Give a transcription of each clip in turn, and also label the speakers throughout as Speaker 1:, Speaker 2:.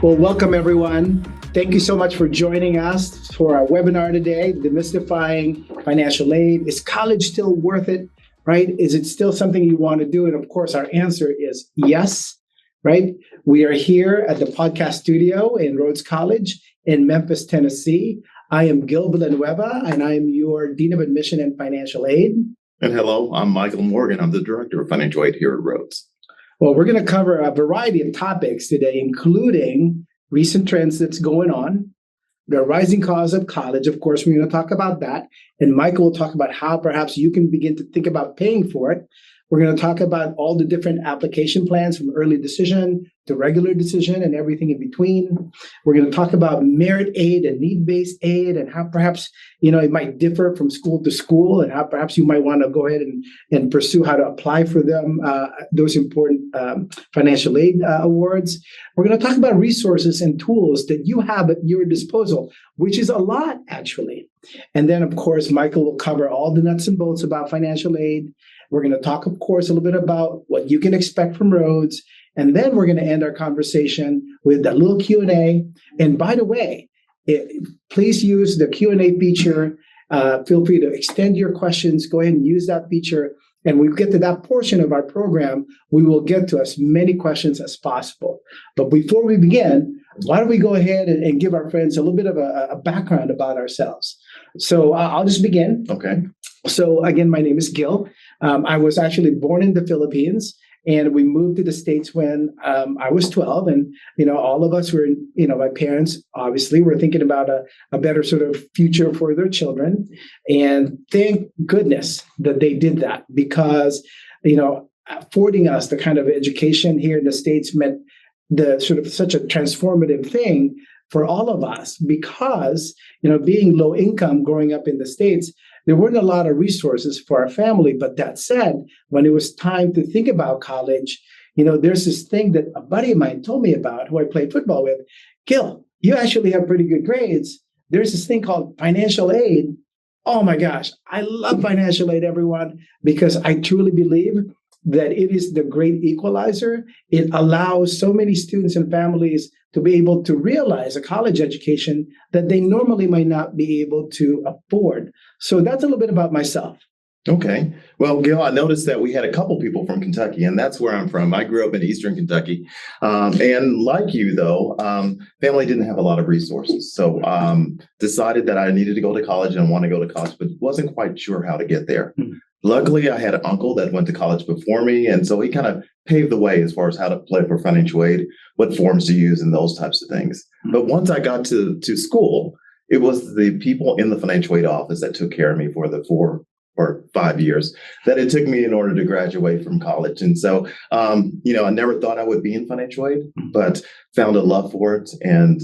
Speaker 1: Well, welcome everyone. Thank you so much for joining us for our webinar today, Demystifying Financial Aid. Is college still worth it, right? Is it still something you want to do? And of course, our answer is yes, right? We are here at the podcast studio in Rhodes College in Memphis, Tennessee. I am Gil Villanueva, and I am your Dean of Admission and Financial Aid.
Speaker 2: And hello, I'm Michael Morgan. I'm the Director of Financial Aid here at Rhodes.
Speaker 1: Well, we're going to cover a variety of topics today, including recent trends that's going on, the rising cost of college. Of course, we're going to talk about that. And Michael will talk about how perhaps you can begin to think about paying for it. We're going to talk about all the different application plans from early decision to regular decision and everything in between. We're going to talk about merit aid and need-based aid and how perhaps, it might differ from school to school and how perhaps you might want to go ahead and pursue how to apply for them, those important financial aid awards. We're going to talk about resources and tools that you have at your disposal, which is a lot, actually. And then, of course, Michael will cover all the nuts and bolts about financial aid. We're going to talk, of course, a little bit about what you can expect from Rhodes. And then we're going to end our conversation with a little Q&A. And by the way, please use the Q&A feature. Feel free to extend your questions. Go ahead and use that feature. And when we get to that portion of our program, we will get to as many questions as possible. But before we begin, why don't we go ahead and give our friends a little bit of a background about ourselves. So I'll just begin.
Speaker 2: Okay.
Speaker 1: So again, my name is Gil. I was actually born in the Philippines, and we moved to the States when I was 12. And, all of us were, my parents, obviously, were thinking about a better sort of future for their children. And thank goodness that they did that because, affording us the kind of education here in the States meant the sort of such a transformative thing for all of us because, being low income growing up in the States, there weren't a lot of resources for our family. But that said, when it was time to think about college, there's this thing that a buddy of mine told me about who I played football with. Gil, you actually have pretty good grades. There's this thing called financial aid. Oh my gosh, I love financial aid, everyone, because I truly believe that it is the great equalizer. It allows so many students and families to be able to realize a college education that they normally might not be able to afford. So that's a little bit about myself.
Speaker 2: Okay. Well, Gil, I noticed that we had a couple people from Kentucky, and that's where I'm from. I grew up in Eastern Kentucky. And like you, though, family didn't have a lot of resources. So decided that I needed to go to college and want to go to college, but wasn't quite sure how to get there. Mm-hmm. Luckily, I had an uncle that went to college before me, and so he kind of paved the way as far as how to apply for financial aid, what forms to use, and those types of things. Mm-hmm. But once I got to school, it was the people in the financial aid office that took care of me for the 4 or 5 years that it took me in order to graduate from college. And so, I never thought I would be in financial aid, but found a love for it and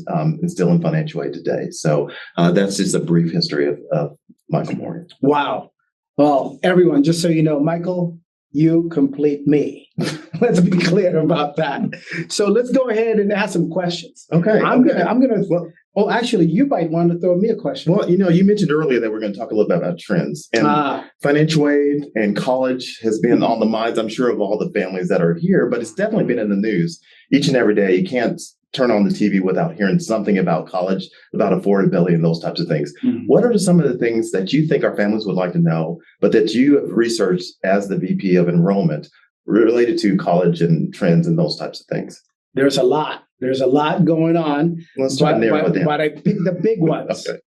Speaker 2: still in financial aid today. So that's just a brief history of Michael Morgan.
Speaker 1: Wow. Well, everyone, just so you know, Michael, you complete me. Let's be clear about that. So let's go ahead and ask some questions.
Speaker 2: Okay.
Speaker 1: Well, actually, you might want to throw me a question.
Speaker 2: Well, you mentioned earlier that we're going to talk a little bit about trends. And financial aid and college has been on the minds, I'm sure, of all the families that are here, but it's definitely been in the news each and every day. You can't turn on the TV without hearing something about college, about affordability and those types of things. Mm-hmm. What are some of the things that you think our families would like to know, but that you have researched as the VP of enrollment related to college and trends and those types of things?
Speaker 1: There's a lot. There's a lot going on.
Speaker 2: Let's try to narrow it down.
Speaker 1: But I picked the big ones.
Speaker 2: Okay.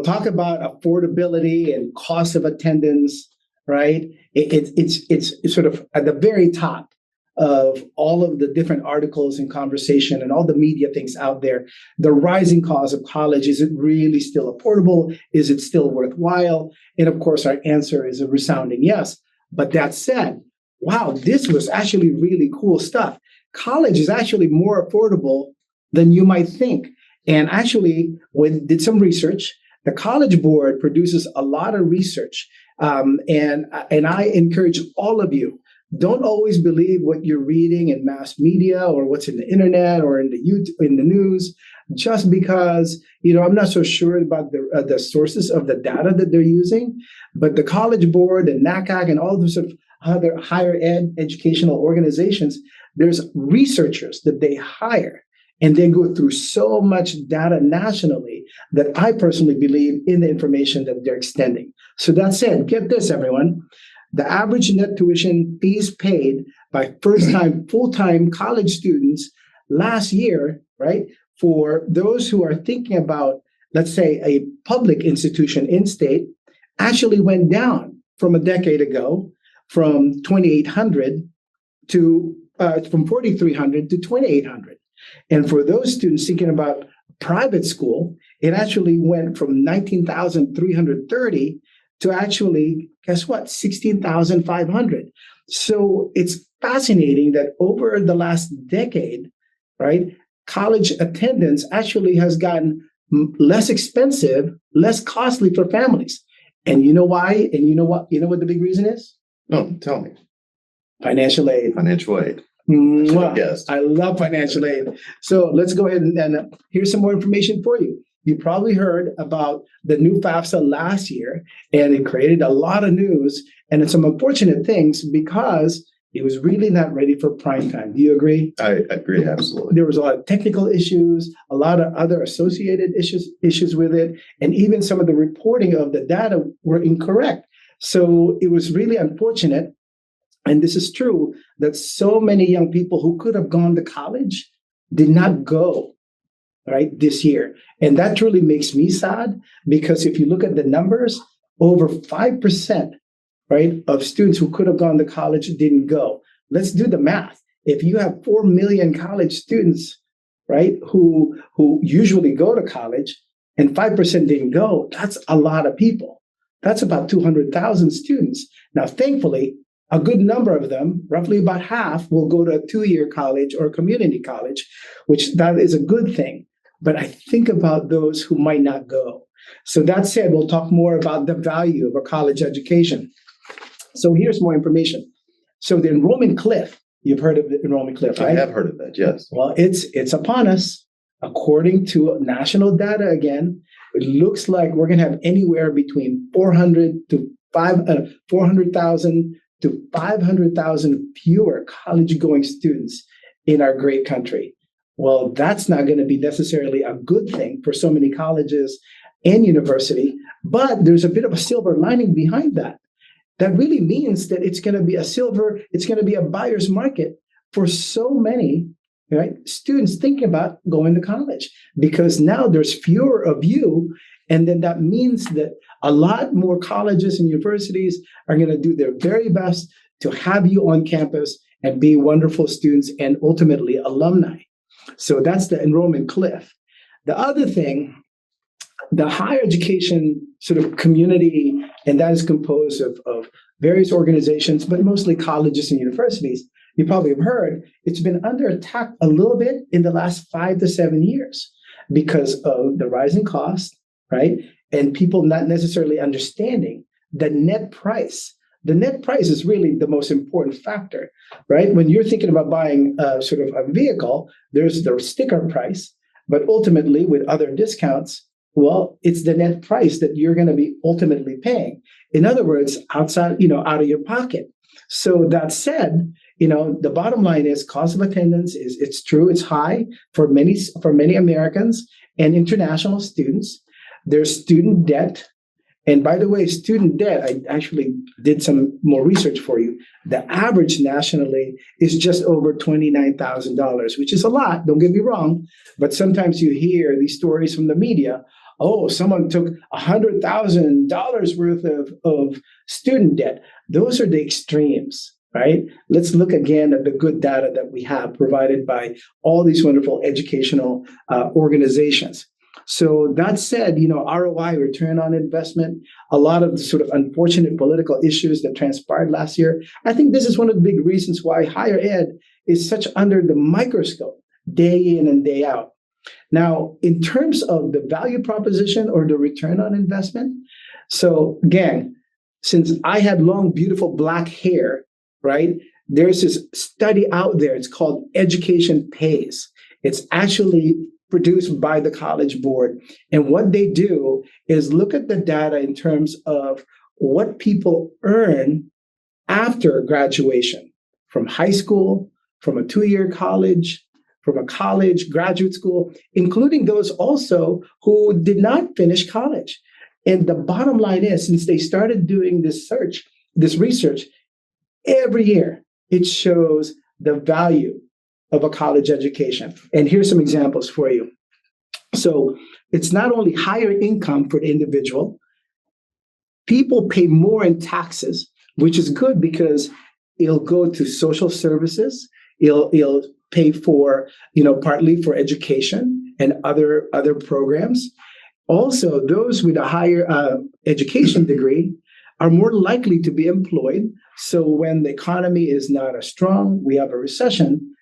Speaker 1: Talk about affordability and cost of attendance, right? It's sort of at the very top of all of the different articles and conversation and all the media things out there. The rising cost of college, is it really still affordable? Is it still worthwhile? And of course, our answer is a resounding yes. But that said, wow, this was actually really cool stuff. College is actually more affordable than you might think. And actually, when did some research, the College Board produces a lot of research. And I encourage all of you, don't always believe what you're reading in mass media or what's in the internet or in the news, just because, I'm not so sure about the sources of the data that they're using. But the College Board and NACAC and all those sort of other higher ed educational organizations, there's researchers that they hire and then go through so much data nationally that I personally believe in the information that they're extending. So that said, get this, everyone. The average net tuition fees paid by first-time, full-time college students last year, right, for those who are thinking about, let's say, a public institution in state, actually went down from a decade ago, from 2,800 to from 4,300 to 2,800. And for those students thinking about private school, it actually went from 19,330 to actually, guess what, 16,500. So it's fascinating that over the last decade, right, college attendance actually has gotten less expensive, less costly for families. And you know why? And you know what? You know what the big reason is?
Speaker 2: No, tell me.
Speaker 1: Financial aid.
Speaker 2: Financial aid.
Speaker 1: Yes, I love financial aid. So let's go ahead and here's some more information for you. You probably heard about the new FAFSA last year, and it created a lot of news and some unfortunate things because it was really not ready for prime time. Do you agree?
Speaker 2: I agree, absolutely.
Speaker 1: There was a lot of technical issues, a lot of other associated issues with it, and even some of the reporting of the data were incorrect. So it was really unfortunate. And this is true that so many young people who could have gone to college did not go, right, this year. And that truly makes me sad because if you look at the numbers, over 5%, right, of students who could have gone to college didn't go. Let's do the math. If you have 4 million college students, right, who usually go to college and 5% didn't go, that's a lot of people. That's about 200,000 students. Now, thankfully, a good number of them, roughly about half, will go to a 2-year college or community college, which that is a good thing. But I think about those who might not go. So that said, we'll talk more about the value of a college education. So here's more information. So the enrollment cliff, you've heard of the enrollment cliff, right?
Speaker 2: I have heard of that, yes.
Speaker 1: Well, it's upon us. According to national data again, it looks like we're going to have anywhere between 400,000 to 500,000 fewer college-going students in our great country. Well, that's not going to be necessarily a good thing for so many colleges and university, but there's a bit of a silver lining behind that. That really means that it's going to be a buyer's market for so many, right, students thinking about going to college because now there's fewer of you. And then that means that a lot more colleges and universities are going to do their very best to have you on campus and be wonderful students and ultimately alumni. So that's the enrollment cliff. The other thing, the higher education sort of community, and that is composed of various organizations, but mostly colleges and universities. You probably have heard it's been under attack a little bit in the last 5 to 7 years because of the rising cost, right? And people not necessarily understanding the net price. The net price is really the most important factor, right? When you're thinking about buying sort of a vehicle, there's the sticker price, but ultimately with other discounts, well, it's the net price that you're going to be ultimately paying. In other words, out of your pocket. So that said, the bottom line is cost of attendance it's true, it's high for many Americans and international students. There's student debt. And by the way, student debt, I actually did some more research for you. The average nationally is just over $29,000, which is a lot, don't get me wrong. But sometimes you hear these stories from the media. Oh, someone took $100,000 worth of student debt. Those are the extremes, right? Let's look again at the good data that we have provided by all these wonderful educational organizations. So that said, ROI, return on investment, a lot of the sort of unfortunate political issues that transpired last year. I think this is one of the big reasons why higher ed is such under the microscope day in and day out. Now, in terms of the value proposition or the return on investment, so again, since I had long, beautiful black hair, right, there's this study out there. It's called Education Pays. It's actually produced by the College Board. And what they do is look at the data in terms of what people earn after graduation from high school, from a 2-year college, from a college, graduate school, including those also who did not finish college. And the bottom line is, since they started doing this research, every year it shows the value of a college education. And here's some examples for you. So it's not only higher income for the individual, people pay more in taxes, which is good because it'll go to social services. It'll pay for, partly for education and other programs. Also, those with a higher education degree are more likely to be employed. So when the economy is not as strong, we have a recession,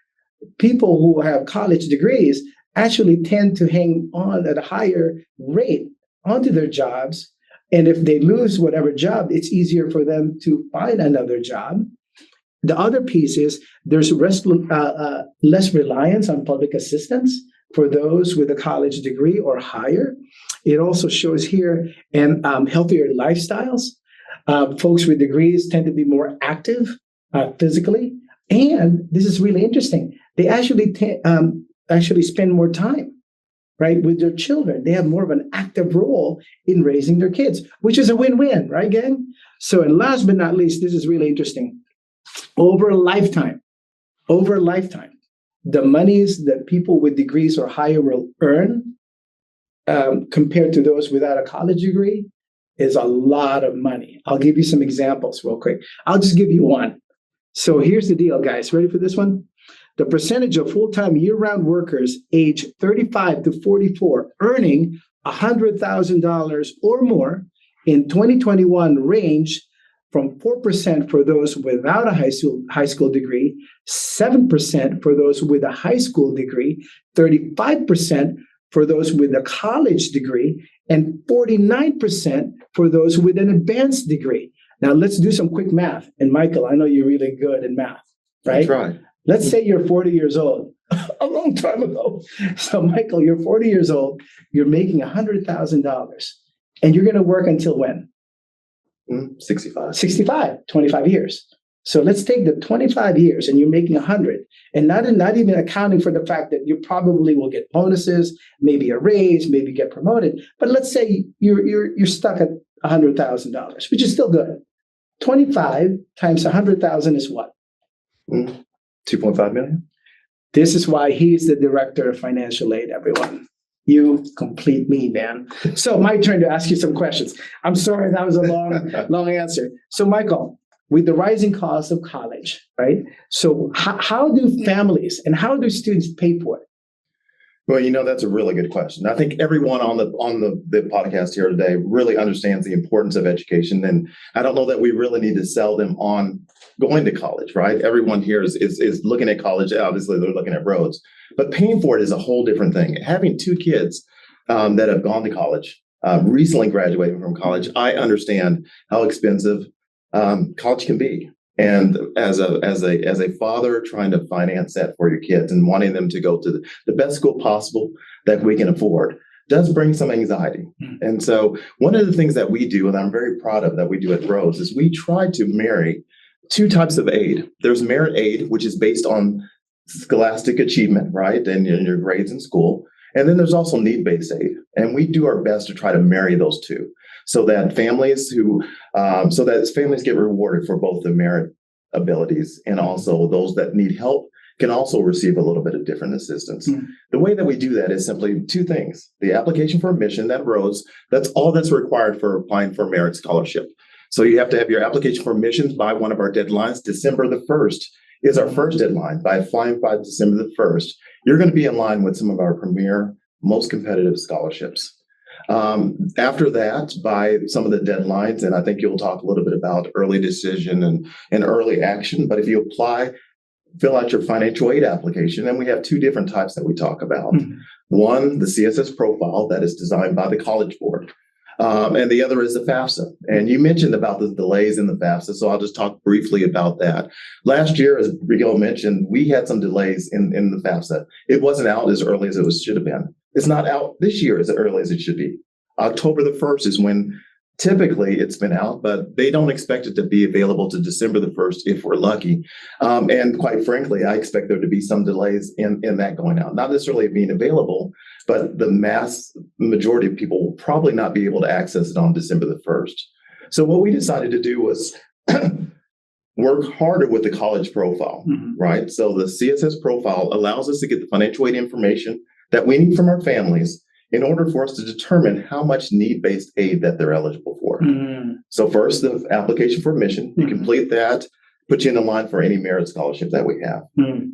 Speaker 1: people who have college degrees actually tend to hang on at a higher rate onto their jobs. And if they lose whatever job, it's easier for them to find another job. The other piece is there's less reliance on public assistance for those with a college degree or higher. It also shows here healthier lifestyles. Folks with degrees tend to be more active physically. And this is really interesting. They actually spend more time, right, with their children. They have more of an active role in raising their kids, which is a win-win, right, gang? So, and last but not least, this is really interesting. Over a lifetime, the monies that people with degrees or higher will earn compared to those without a college degree is a lot of money. I'll give you some examples real quick. I'll just give you one. So here's the deal, guys. Ready for this one? The percentage of full-time year-round workers age 35 to 44 earning $100,000 or more in 2021 ranged from 4% for those without a high school degree, 7% for those with a high school degree, 35% for those with a college degree, and 49% for those with an advanced degree. Now, let's do some quick math. And Michael, I know you're really good in math, right?
Speaker 2: That's right.
Speaker 1: Let's say you're 40 years old, a long time ago. So, Michael, you're 40 years old, you're making $100,000, and you're going to work until when?
Speaker 2: 65.
Speaker 1: 65, 25 years. So let's take the 25 years and you're making 100, and not even accounting for the fact that you probably will get bonuses, maybe a raise, maybe get promoted. But let's say you're stuck at $100,000, which is still good. 25 times 100,000 is what?
Speaker 2: 2.5 million.
Speaker 1: This is why he's the director of financial aid, everyone. You complete me, man. So my turn to ask you some questions. I'm sorry, that was a long answer. So Michael, with the rising cost of college, right? So how do families and how do students pay for it?
Speaker 2: Well, that's a really good question. I think everyone on the podcast here today really understands the importance of education. And I don't know that we really need to sell them on going to college, right? Everyone here is looking at college. Obviously, they're looking at Rhodes. But paying for it is a whole different thing. Having two kids that have gone to college, recently graduating from college, I understand how expensive college can be. And as a father trying to finance that for your kids and wanting them to go to the best school possible that we can afford does bring some anxiety. And so one of the things that we do, and I'm very proud of that we do at Rhodes, is we try to marry two types of aid. There's merit aid, which is based on scholastic achievement, right, and your grades in school. And then there's also need-based aid. And we do our best to try to marry those two so that families get rewarded for both the merit abilities and also those that need help can also receive a little bit of different assistance. The way that we do that is simply two things. The application for admission at Rhodes, that's all that's required for applying for merit scholarship. So you have to have your application for admissions by one of our deadlines. December the 1st is our first deadline. By applying by December the 1st, you're going to be in line with some of our premier, most competitive scholarships. After that, by some of the deadlines, and I think you'll talk a little bit about early decision and early action, but if you apply, fill out your financial aid application, and we have two different types that we talk about. One, the CSS profile that is designed by the College Board. And the other is the FAFSA. And you mentioned about the delays in the FAFSA, so I'll just talk briefly about that. Last year, as Gil mentioned, we had some delays in the FAFSA. It wasn't out as early as it should have been. It's not out this year as early as it should be. October the 1st is when Typically, it's been out, but they don't expect it to be available to December the 1st if we're lucky. And quite frankly, I expect there to be some delays in that going out. Not necessarily being available, but the mass majority of people will probably not be able to access it on December the 1st. So what we decided to do was work harder with the college profile, right? So the CSS profile allows us to get the financial aid information that we need from our families in order for us to determine how much need-based aid that they're eligible for. So first, the application for admission, you complete that, put you in the line for any merit scholarship that we have.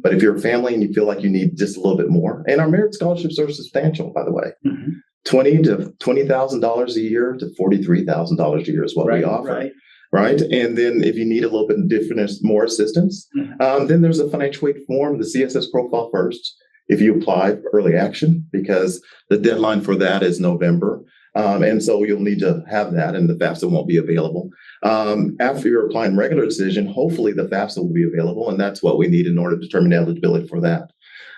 Speaker 2: But if you're a family and you feel like you need just a little bit more, and our merit scholarships are substantial, by the way, $20,000 a year to $43,000 a year is what we offer. Right. And then if you need a little bit different, more assistance, then there's a financial aid form, the CSS profile first. If you apply for early action, because the deadline for that is November. And so you'll need to have that, and the FAFSA won't be available. After you're applying regular decision, hopefully the FAFSA will be available, and that's what we need in order to determine eligibility for that.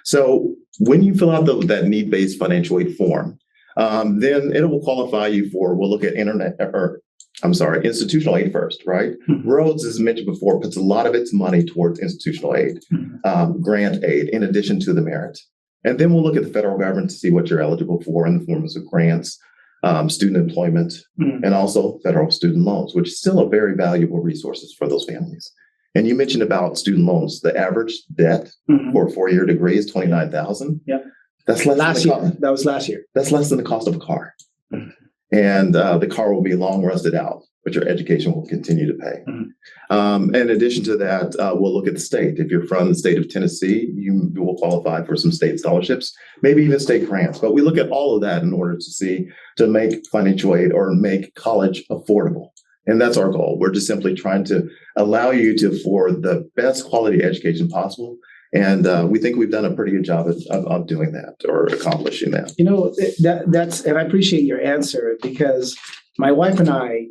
Speaker 2: So when you fill out that need-based financial aid form, then it will qualify you for, we'll look at institutional aid first, right? Rhodes, as mentioned before, puts a lot of its money towards institutional aid, grant aid, in addition to the merit. And then we'll look at the federal government to see what you're eligible for in the forms of grants, student employment, and also federal student loans, which is still a very valuable resources for those families. And you mentioned about student loans. The average debt for a 4-year degree is $29,000.
Speaker 1: Yep.
Speaker 2: That's less
Speaker 1: That was last year.
Speaker 2: That's less than the cost of a car. And the car will be long rusted out, but your education will continue to pay. In addition to that, we'll look at the state. If you're from the state of Tennessee, you will qualify for some state scholarships, maybe even state grants. But we look at all of that in order to make financial aid or make college affordable. And that's our goal. We're just simply trying to allow you to afford the best quality education possible. And we think we've done a pretty good job of doing that or accomplishing that.
Speaker 1: You know, that's, and I appreciate your answer, because my wife and I,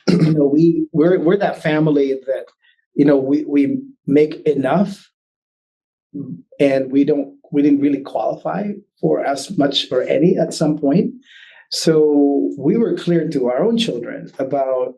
Speaker 1: you know, we're that family that, you know, we make enough, and we didn't really qualify for as much or any at some point. So we were clear to our own children about,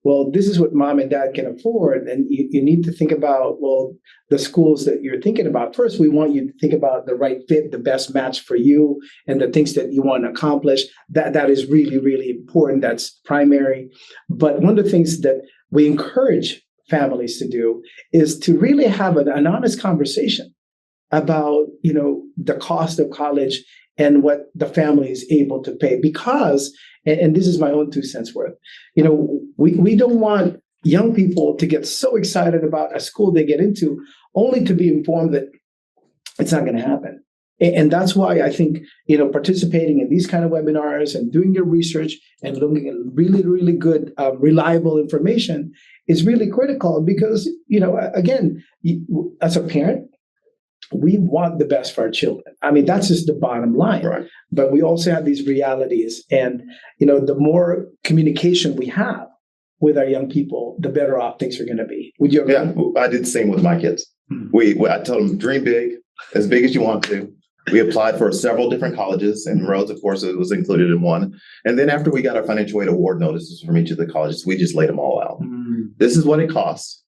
Speaker 1: well, this is what mom and dad can afford. And you need to think about, well, the schools that you're thinking about. First, we want you to think about the right fit, the best match for you, and the things that you want to accomplish. That is really, really important. That's primary. But one of the things that we encourage families to do is to really have an honest conversation about, you know, the cost of college and what the family is able to pay. Because, and this is my own 2 cents worth, you know, we don't want young people to get so excited about a school they get into only to be informed that it's not going to happen. And that's why I think, you know, participating in these kind of webinars and doing your research and looking at really, really good, reliable information is really critical. Because, you know, again, as a parent, we want the best for our children. I mean, that's just the bottom line.
Speaker 2: Right.
Speaker 1: But we also have these realities. And, you know, the more communication we have with our young people, the better off things are going to be. Would you agree?
Speaker 2: Yeah, I did the same with my kids. I told them, dream big as you want to. We applied for several different colleges, and Rhodes, of course, it was included in one. And then after we got our financial aid award notices from each of the colleges, we just laid them all out. This is what it costs.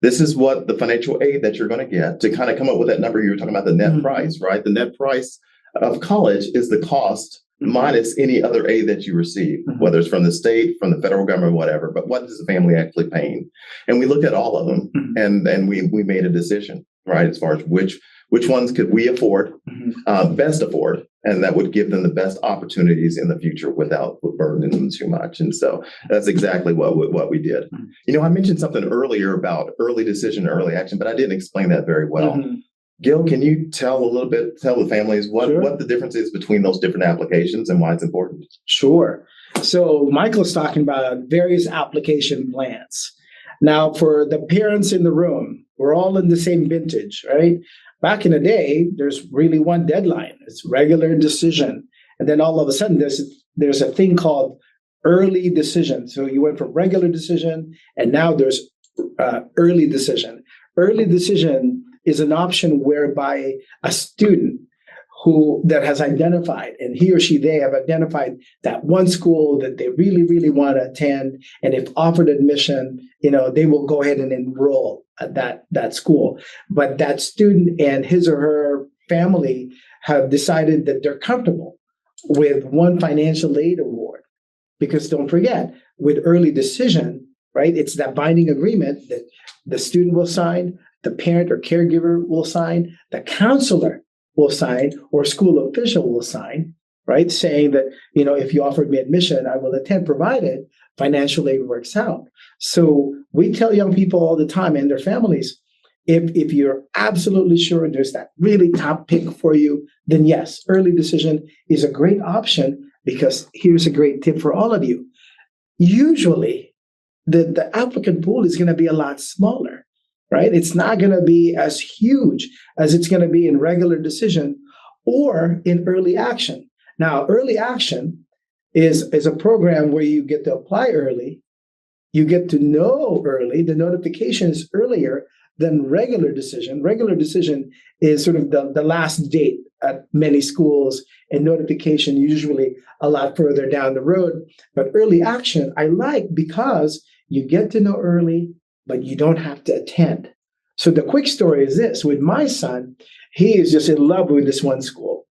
Speaker 2: This is what the financial aid that you're going to get to kind of come up with that number. You were talking about the net price, right? The net price of college is the cost minus any other aid that you receive, whether it's from the state, from the federal government, whatever. But what is the family actually paying? And we looked at all of them, and we made a decision, right, as far as which ones could we afford, best afford, and that would give them the best opportunities in the future without burdening them too much. And so that's exactly what we did. You know, I mentioned something earlier about early decision, early action, but I didn't explain that very well. Gil, can you tell the families what the difference is between those different applications and why it's important?
Speaker 1: Sure. So Michael's talking about various application plans. Now, for the parents in the room, we're all in the same vintage, right? Back in the day, there's really one deadline. It's regular decision. And then all of a sudden, there's a thing called early decision. So you went from regular decision, and now there's early decision. Early decision is an option whereby a student that has identified, and he or she, they have identified that one school that they really, really want to attend. And if offered admission, they will go ahead and enroll at that school. But that student and his or her family have decided that they're comfortable with one financial aid award. Because don't forget, with early decision, right, it's that binding agreement that the student will sign, the parent or caregiver will sign, the counselor will sign, or school official will sign, right? Saying that, if you offered me admission, I will attend, provided financial aid works out. So we tell young people all the time and their families, if you're absolutely sure there's that really top pick for you, then yes, early decision is a great option, because here's a great tip for all of you. Usually, the applicant pool is going to be a lot smaller, right? It's not going to be as huge as it's going to be in regular decision or in early action. Now, early action is a program where you get to apply early, you get to know early, the notification is earlier than regular decision. Regular decision is sort of the last date at many schools, and notification usually a lot further down the road. But early action, I like, because you get to know early, but you don't have to attend. So the quick story is this: with my son, he is just in love with this one school.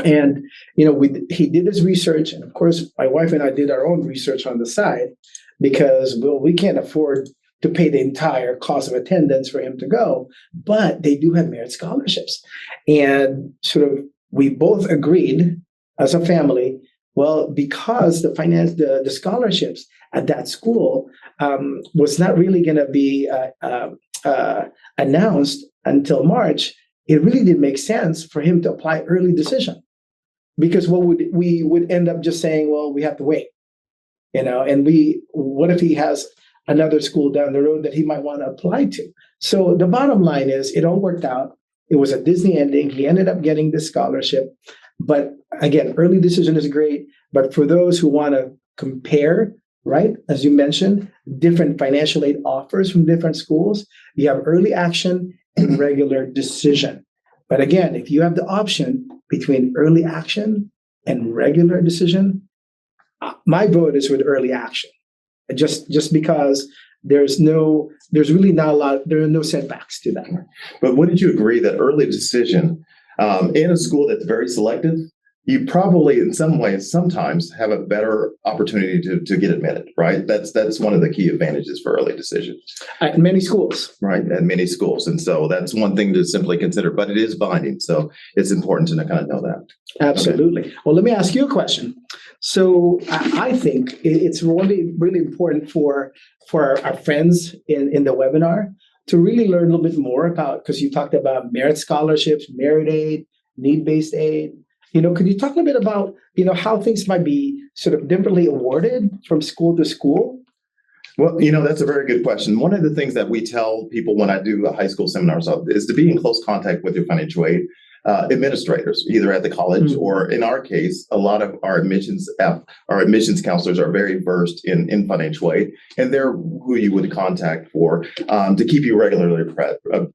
Speaker 1: And, he did his research. And of course, my wife and I did our own research on the side, because, we can't afford to pay the entire cost of attendance for him to go, but they do have merit scholarships. And sort of, we both agreed as a family, well, because the scholarships at that school was not really going to be announced until March, it really didn't make sense for him to apply early decision, because we would end up just saying, well, we have to wait, and what if he has another school down the road that he might want to apply to? So the bottom line is, it all worked out. It was a Disney ending. He ended up getting this scholarship. But again, early decision is great. But for those who want to compare, right, as you mentioned, different financial aid offers from different schools, you have early action and regular decision. But again, if you have the option between early action and regular decision, my vote is with early action. Just because there are no setbacks to that.
Speaker 2: But wouldn't you agree that early decision in a school that's very selective, you probably in some ways sometimes have a better opportunity to get admitted, right? That's one of the key advantages for early decision.
Speaker 1: At many schools.
Speaker 2: Right, at many schools. And so that's one thing to simply consider, but it is binding. So it's important to kind of know that.
Speaker 1: Absolutely. Okay. Well, let me ask you a question. So I think it's really, really important for our friends in the webinar to really learn a little bit more about, because you talked about merit scholarships, merit aid, need-based aid. Could you talk a bit about, how things might be sort of differently awarded from school to school?
Speaker 2: Well, that's a very good question. One of the things that we tell people when I do high school seminars is to be in close contact with your financial aid administrators, either at the college or, in our case, a lot of our admissions counselors are very versed in financial aid, and they're who you would contact for to keep you regularly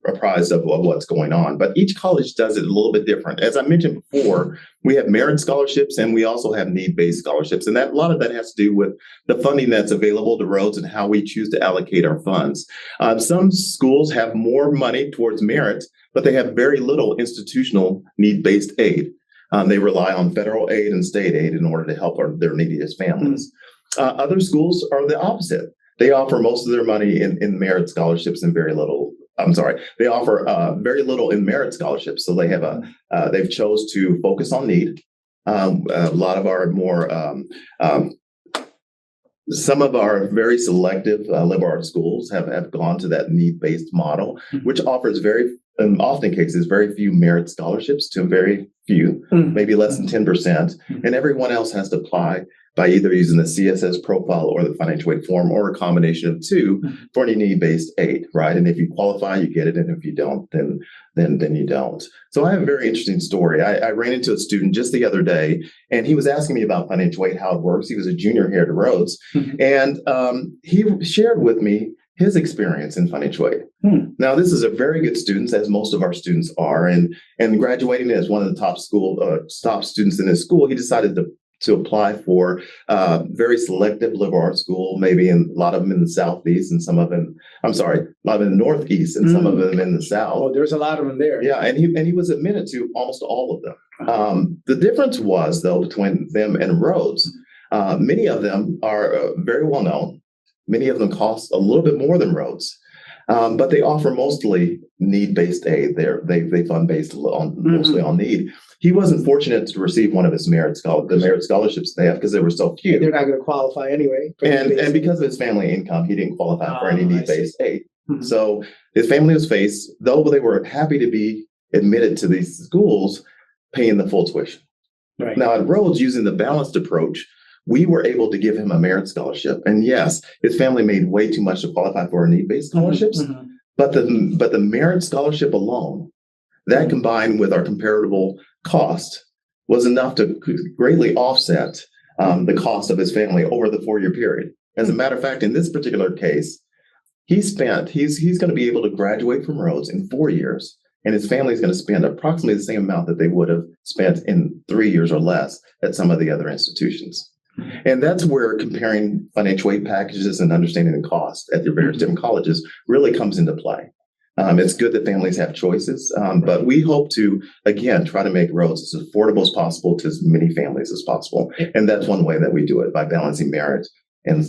Speaker 2: apprised of what's going on. But each college does it a little bit different. As I mentioned before, we have merit scholarships and we also have need-based scholarships, and a lot of that has to do with the funding that's available to Rhodes and how we choose to allocate our funds. Some schools have more money towards merit, but they have very little institutional need-based aid. They rely on federal aid and state aid in order to help their neediest families. Other schools are the opposite. They offer most of their money in merit scholarships and very little. They offer very little in merit scholarships. So they have they've chose to focus on need. A lot of our more some of our very selective liberal arts schools have gone to that need-based model, which offers in often cases, very few merit scholarships to very few, maybe less than 10%. And everyone else has to apply by either using the CSS profile or the financial aid form, or a combination of two for any need-based aid, right? And if you qualify, you get it. And if you don't, then you don't. So I have a very interesting story. I ran into a student just the other day, and he was asking me about financial aid, how it works. He was a junior here at Rhodes. And he shared with me his experience in financial aid.
Speaker 1: Hmm.
Speaker 2: Now, this is a very good student, as most of our students are, and graduating as one of the top students in his school, he decided to apply for very selective liberal arts school, maybe a lot of them in the Southeast and some of them, a lot in the Northeast and some of them in the South.
Speaker 1: Oh, there's a lot of them there.
Speaker 2: Yeah, and he was admitted to almost all of them. The difference was, though, between them and Rhodes, many of them are very well known. Many of them cost a little bit more than Rhodes, but they offer mostly need-based aid. They fund based mostly on need. He wasn't fortunate to receive one of his merit scholarships they have because there were so few.
Speaker 1: They're not going to qualify anyway.
Speaker 2: And because of his family income, he didn't qualify for any need-based aid. Mm-hmm. So his family was faced, though they were happy to be admitted to these schools, paying the full tuition.
Speaker 1: Right.
Speaker 2: Now at Rhodes, using the balanced approach, we were able to give him a merit scholarship. And yes, his family made way too much to qualify for need-based scholarships, but the merit scholarship alone, that combined with our comparable cost, was enough to greatly offset the cost of his family over the 4-year period. As a matter of fact, in this particular case, he's going to be able to graduate from Rhodes in 4 years, and his family is going to spend approximately the same amount that they would have spent in 3 years or less at some of the other institutions. And that's where comparing financial aid packages and understanding the cost at the various different colleges really comes into play. It's good that families have choices, but we hope to, again, try to make Rhodes as affordable as possible to as many families as possible. And that's one way that we do it, by balancing merit and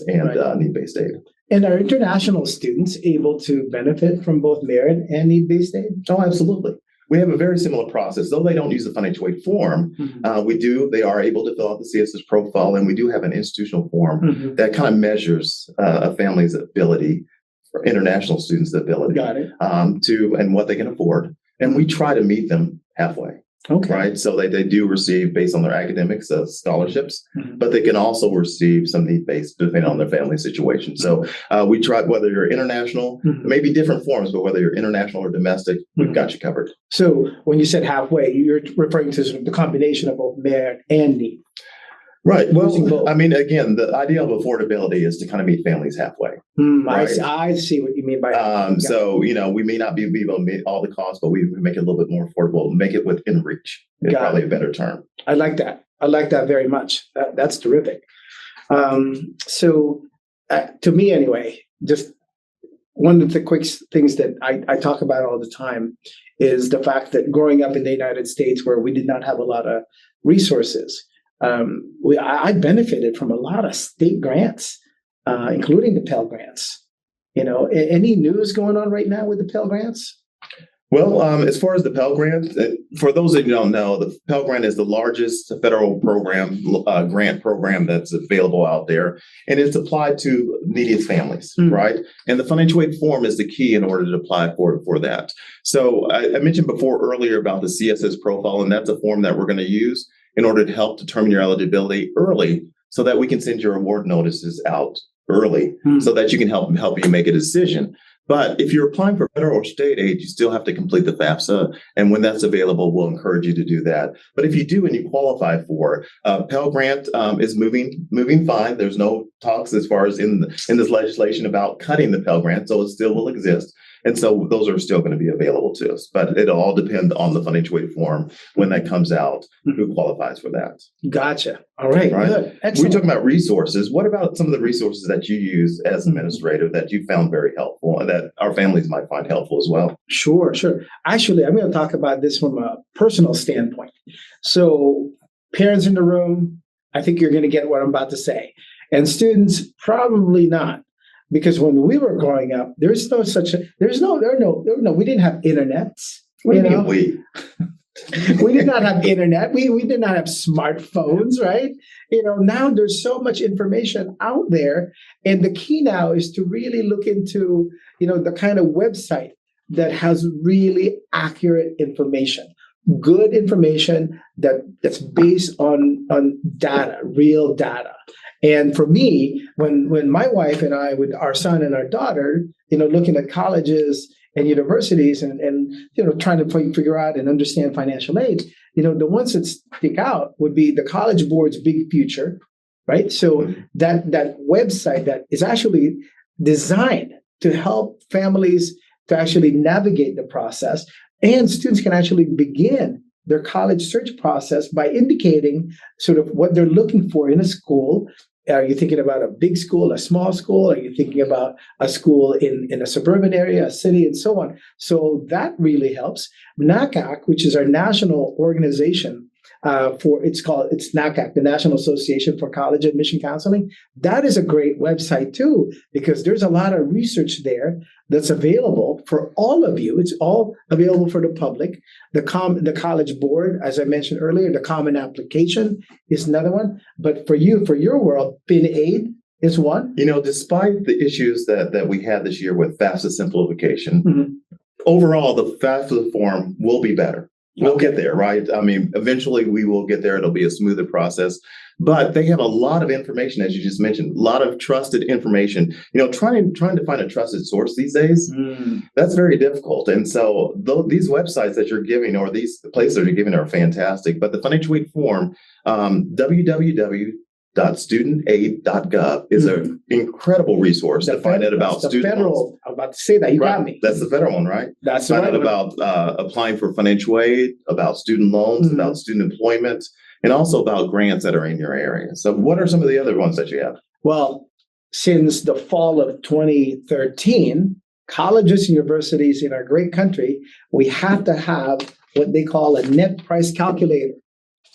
Speaker 2: need-based aid.
Speaker 1: And are international students able to benefit from both merit and need-based aid?
Speaker 2: Oh, absolutely. We have a very similar process. Though they don't use the financial aid form, they are able to fill out the CSS profile, and we do have an institutional form that kind of measures a family's ability, or international students' ability, and what they can afford. And we try to meet them halfway.
Speaker 1: Okay.
Speaker 2: Right. So they do receive, based on their academics, scholarships, but they can also receive some need-based depending on their family situation. So we try, whether you're international, maybe different forms, but whether you're international or domestic, we've got you covered.
Speaker 1: So when you said halfway, you're referring to sort of the combination of both merit and need.
Speaker 2: Right. Well, I mean, again, the idea of affordability is to kind of meet families halfway.
Speaker 1: Right? I see what you mean by that.
Speaker 2: So, we may not be able to meet all the costs, but we make it a little bit more affordable, make it within reach. Is probably a better term.
Speaker 1: I like that. I like that very much. That's terrific. So to me, anyway, just one of the quick things that I talk about all the time is the fact that growing up in the United States, where we did not have a lot of resources, I benefited from a lot of state grants, including the Pell Grants. Any news going on right now with the Pell Grants?
Speaker 2: Well, as far as the Pell Grant, for those that don't know, the Pell Grant is the largest federal grant program that's available out there, and it's applied to neediest families, right? And the financial aid form is the key in order to apply for that. So I mentioned earlier about the CSS profile, and that's a form that we're going to use in order to help determine your eligibility early, so that we can send your award notices out early, so that you can help you make a decision. But if you're applying for federal or state aid, you still have to complete the FAFSA. And when that's available, we'll encourage you to do that. But if you do and you qualify for Pell Grant is moving fine. There's no talks as far as in this legislation about cutting the Pell Grant, so it still will exist. And so those are still going to be available to us, but it'll all depend on the financial aid form when that comes out, who qualifies for that.
Speaker 1: Gotcha. All right. Good. Excellent.
Speaker 2: We're talking about resources. What about some of the resources that you use as administrator that you found very helpful and that our families might find helpful as well?
Speaker 1: Sure. Actually, I'm going to talk about this from a personal standpoint. So parents in the room, I think you're going to get what I'm about to say. And students, probably not. Because when we were growing up, we didn't have internets.
Speaker 2: We
Speaker 1: did not have internet. We did not have smartphones, right? Now there's so much information out there. And the key now is to really look into, the kind of website that has really accurate information, good information that's based on data, real data. And for me, when my wife and I, with our son and our daughter, looking at colleges and universities and trying to figure out and understand financial aid, the ones that stick out would be the College Board's Big Future, right? So that website that is actually designed to help families to actually navigate the process. And students can actually begin their college search process by indicating sort of what they're looking for in a school. Are you thinking about a big school, a small school? Are you thinking about a school in a suburban area, a city, and so on? So that really helps. NACAC, which is our national organization it's NACAC, the National Association for College Admission Counseling. That is a great website too, because there's a lot of research there that's available for all of you. It's all available for the public. The College Board, as I mentioned earlier, the Common Application is another one. But for your world, FinAid is one.
Speaker 2: Despite the issues that we had this year with FAFSA simplification, overall, the FAFSA form will be better. We'll get there, right? I mean, eventually we will get there. It'll be a smoother process. But they have a lot of information, as you just mentioned, a lot of trusted information. Trying to find a trusted source these days, that's very difficult. And so these websites that you're giving or these places that you're giving are fantastic. But the financial aid form, www.studentaid.gov is an incredible resource to find out about student loans.
Speaker 1: I'm about to say that. You got me.
Speaker 2: That's the federal one, right?
Speaker 1: That's right.
Speaker 2: Find out about applying for financial aid, about student loans, about student employment, and also about grants that are in your area. So what are some of the other ones that you have?
Speaker 1: Well, since the fall of 2013, colleges and universities in our great country, we have to have what they call a net price calculator.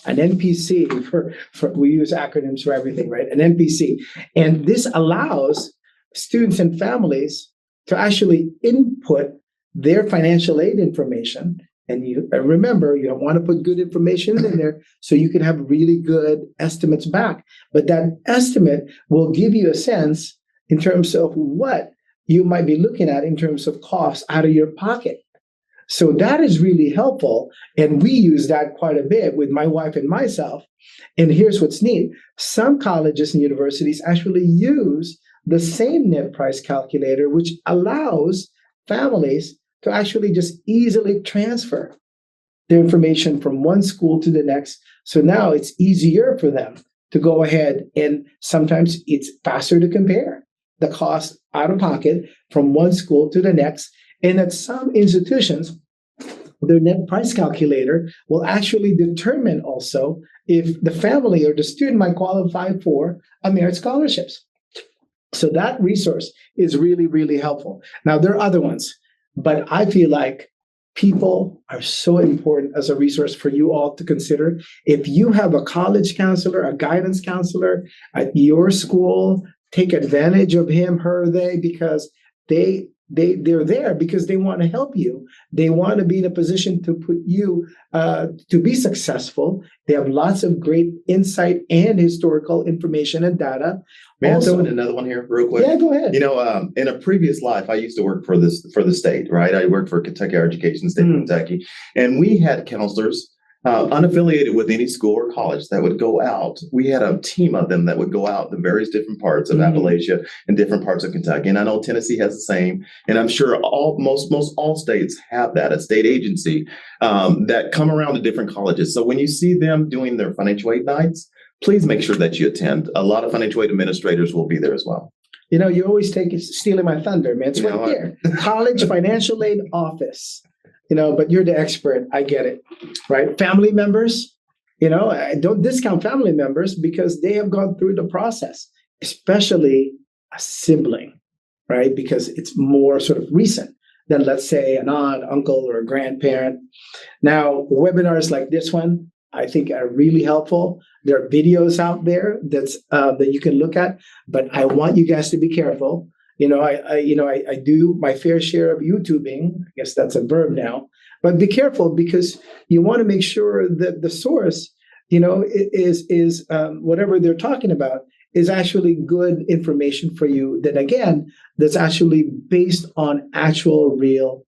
Speaker 1: An NPC for we use acronyms for everything, right? An NPC. And this allows students and families to actually input their financial aid information. And remember, you don't want to put good information in there so you can have really good estimates back. But that estimate will give you a sense in terms of what you might be looking at in terms of costs out of your pocket. So that is really helpful. And we use that quite a bit with my wife and myself. And here's what's neat. Some colleges and universities actually use the same net price calculator, which allows families to actually just easily transfer their information from one school to the next. So now it's easier for them to go ahead, and sometimes it's faster to compare the cost out of pocket from one school to the next. And at some institutions, their net price calculator will actually determine also if the family or the student might qualify for a merit scholarships. So that resource is really, really helpful. Now, there are other ones, but I feel like people are so important as a resource for you all to consider. If you have a college counselor, a guidance counselor at your school, take advantage of him, her, they, because they're there because they want to help you. They want to be in a position to put you to be successful. They have lots of great insight and historical information and data.
Speaker 2: May I throw in another one here real quick?
Speaker 1: Yeah, go ahead.
Speaker 2: In a previous life, I used to work for the state, right? I worked for Kentucky Higher Education, State of Kentucky, and we had counselors unaffiliated with any school or college that would go out. We had a team of them that would go out to various different parts of Appalachia and different parts of Kentucky. And I know Tennessee has the same. And I'm sure most all states have that, a state agency that come around to different colleges. So when you see them doing their financial aid nights, please make sure that you attend. A lot of financial aid administrators will be there as well.
Speaker 1: You always stealing my thunder, man. It's right there. College Financial Aid Office. But you're the expert. I get it, right? Family members, don't discount family members because they have gone through the process, especially a sibling, right? Because it's more sort of recent than, let's say, an aunt, uncle, or a grandparent. Now, webinars like this one, I think are really helpful. There are videos out there that you can look at, but I want you guys to be careful. I do my fair share of YouTubing. I guess that's a verb now. But be careful because you want to make sure that the source, is whatever they're talking about is actually good information for you. That again, that's actually based on actual real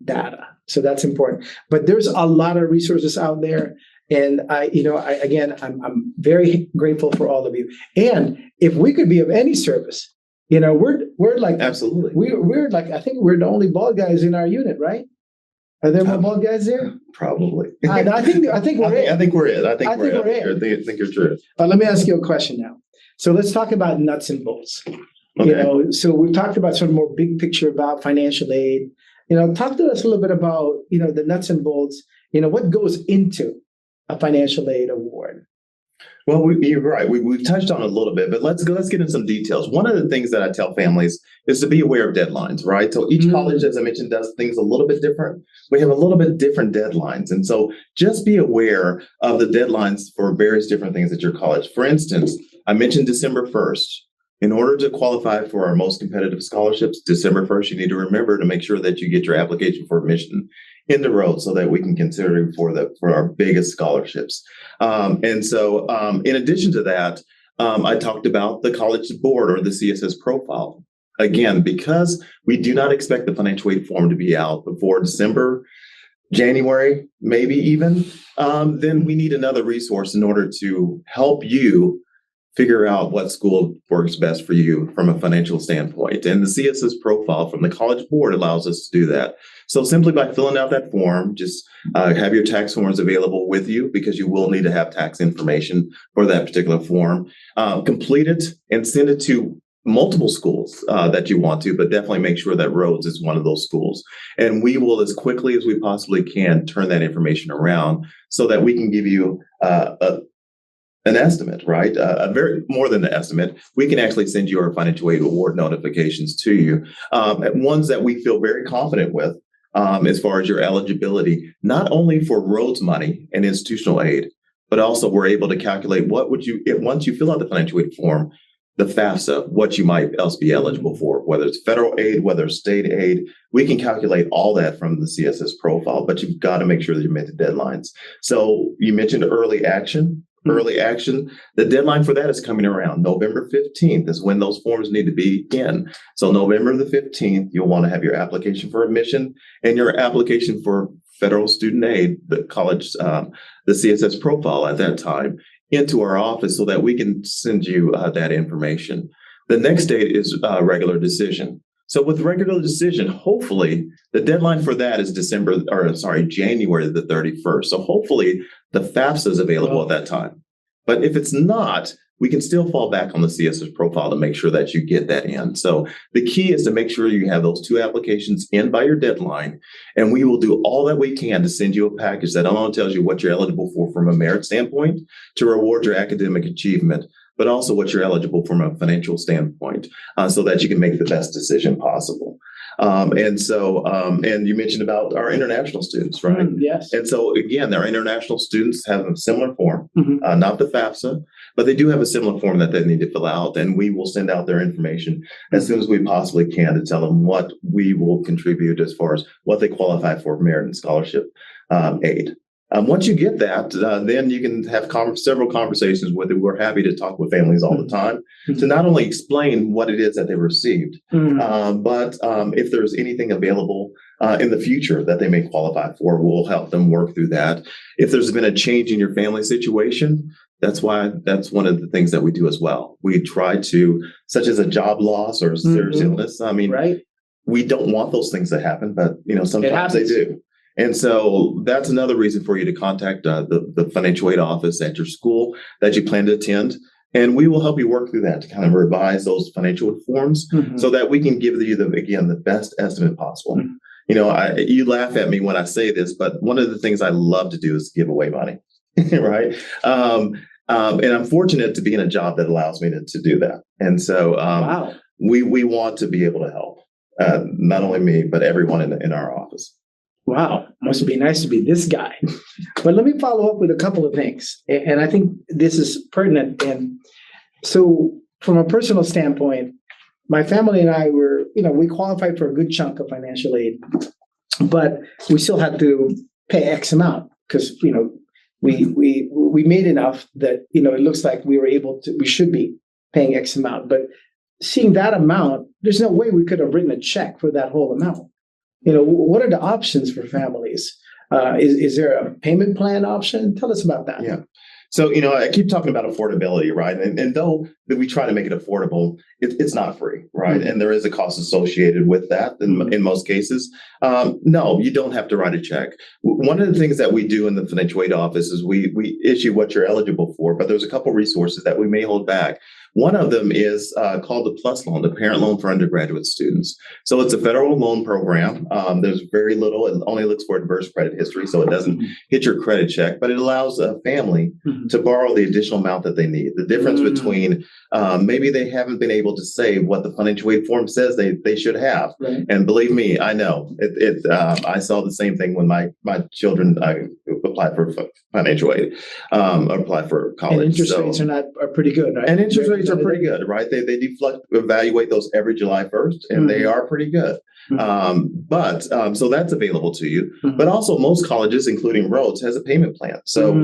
Speaker 1: data. So that's important. But there's a lot of resources out there. And I'm very grateful for all of you. And if we could be of any service, we're like
Speaker 2: absolutely.
Speaker 1: We're like I think we're the only bald guys in our unit, right? Are there more bald guys there?
Speaker 2: Probably.
Speaker 1: I think we're it.
Speaker 2: I think we're it. I think we're it. I think you're true.
Speaker 1: But let me ask you a question now. So let's talk about nuts and bolts.
Speaker 2: Okay.
Speaker 1: So we've talked about sort of more big picture about financial aid. Talk to us a little bit about, the nuts and bolts, what goes into a financial aid award.
Speaker 2: Well, you're right. We've touched on it a little bit, but let's get into some details. One of the things that I tell families is to be aware of deadlines, right? So each college, as I mentioned, does things a little bit different. We have a little bit different deadlines. And so just be aware of the deadlines for various different things at your college. For instance, I mentioned December 1st. In order to qualify for our most competitive scholarships, December 1st, you need to remember to make sure that you get your application for admission into Rhodes so that we can consider you for our biggest scholarships. In addition to that, I talked about the college board or the CSS profile. Again, because we do not expect the financial aid form to be out before December, January, maybe even, then we need another resource in order to help you figure out what school works best for you from a financial standpoint. And the CSS profile from the College Board allows us to do that. So simply by filling out that form, just have your tax forms available with you because you will need to have tax information for that particular form. Complete it and send it to multiple schools that you want to, but definitely make sure that Rhodes is one of those schools. And we will, as quickly as we possibly can, turn that information around so that we can give you an estimate, right? A very more than an estimate. We can actually send you our financial aid award notifications to you, ones that we feel very confident with as far as your eligibility, not only for Rhodes money and institutional aid, but also we're able to calculate once you fill out the financial aid form, the FAFSA, what you might else be eligible for, whether it's federal aid, whether it's state aid. We can calculate all that from the CSS profile, but you've got to make sure that you meet the deadlines. So you mentioned early action. Early action, the deadline for that is coming around. November 15th is when those forms need to be in. So November the 15th, you'll want to have your application for admission and your application for federal student aid, the college, the CSS profile at that time, into our office so that we can send you that information. The next date is regular decision. So with regular decision, hopefully the deadline for that is January the 31st. So hopefully the FAFSA is available at that time. But if it's not, we can still fall back on the CSS profile to make sure that you get that in. So the key is to make sure you have those two applications in by your deadline. And we will do all that we can to send you a package that not only tells you what you're eligible for from a merit standpoint to reward your academic achievement, but also what you're eligible from a financial standpoint so that you can make the best decision possible. And you mentioned about our international students, right?
Speaker 1: Yes.
Speaker 2: And so again, our international students have a similar form, not the FAFSA, but they do have a similar form that they need to fill out. And we will send out their information as soon as we possibly can to tell them what we will contribute as far as what they qualify for merit and scholarship aid. Once you get that, then you can have several conversations with it. We're happy to talk with families all the time to not only explain what it is that they received, but if there's anything available in the future that they may qualify for, we'll help them work through that. If there's been a change in your family situation, that's one of the things that we do as well. We try to, such as a job loss or serious illness. I mean, we don't want those things to happen, but sometimes they do. And so that's another reason for you to contact the financial aid office at your school that you plan to attend. And we will help you work through that to kind of revise those financial aid forms so that we can give you, the best estimate possible. You laugh at me when I say this, but one of the things I love to do is give away money, right? And I'm fortunate to be in a job that allows me to do that. And so we want to be able to help, not only me, but everyone in our office.
Speaker 1: Wow, must be nice to be this guy. But let me follow up with a couple of things. And I think this is pertinent. And so from a personal standpoint, my family and I were, we qualified for a good chunk of financial aid, but we still had to pay X amount because, we made enough that, it looks like we should be paying X amount. But seeing that amount, there's no way we could have written a check for that whole amount. What are the options for families? Is there a payment plan option? Tell us about that.
Speaker 2: Yeah. So, I keep talking about affordability, right? And though that we try to make it affordable, it's not free, right? And there is a cost associated with that in most cases. No, you don't have to write a check. One of the things that we do in the financial aid office is we issue what you're eligible for, but there's a couple resources that we may hold back. One of them is called the PLUS loan, the parent loan for undergraduate students. So it's a federal loan program. There's very little, it only looks for adverse credit history, so it doesn't hit your credit check, but it allows a family to borrow the additional amount that they need. The difference between maybe they haven't been able to save what the financial aid form says they should have.
Speaker 1: Right.
Speaker 2: And believe me, I know I saw the same thing when my children applied for financial aid, applied for college.
Speaker 1: And interest rates are pretty good, right?
Speaker 2: And interest rates are pretty good, right? They evaluate those every July 1st, and they are pretty good. So that's available to you. But also most colleges, including Rhodes, has a payment plan. So